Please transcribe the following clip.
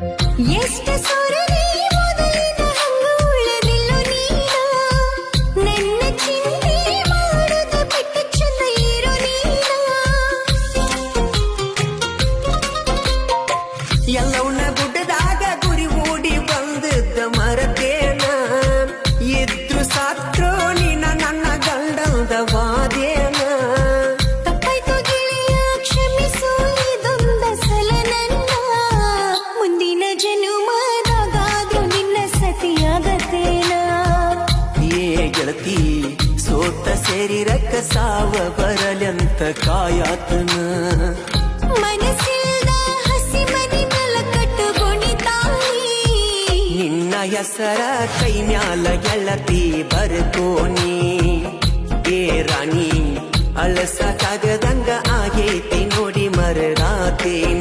ಎಷ್ಟು ಸೊರಗಿ ಮೊದಲಿನ ಹಂಗ ಉಳಿದಿಲ್ಲ ನೀನ ನನ್ನ ಚಿಂತೆ ಮಾಡುದ ಬಿಟ್ಟು ಚಂದ ಇರೋ ನೀನ ಎಲ್ಲವನ್ನ ಗುಡ್ಡದಾಗ ಗುರಿ ಹೂಡಿ ಬಂದದ್ದ ಮರತೇನ ಇದ್ರು ಸಾತ್ರು ನೀನ ನನ್ನ ಗಂಡದ ವಾದೇನ ತಪ್ಪಾಯ್ತು ಗೆಳೆಯ ಕ್ಷಮಿಸು ಇದೊಂದ ಸಲ ನನ್ನ ಮುಂದಿನ ಜನುಮದಾಗಾದ್ರೂ ನಿನ್ನ ಸತಿಯಾಗತ್ತೇನ ಏ ಗೆಳತಿ ಸೋತ ಸೇರಿರಕ್ಕ ಸಾವ ಬರಲಂತ ಕಾಯಾತನ ಮನಸ್ಸಿಲ್ದ ಹಸಿ ಮನಿ ಮೆಲ ಕಟ್ಟು ಗುಣಿತಾಯಿ ನಿನ್ನ ಹೆಸರ ಕೈ ಮ್ಯಾಲ ಗೆಳತಿ ಬರ್ಕೋನಿ ಏ ರಾಣಿ ಅಳಸಕ್ಕಾಗದಂಗ ಆಗೈತಿ ನೋಡಿ ಮರರಾತೇನಿ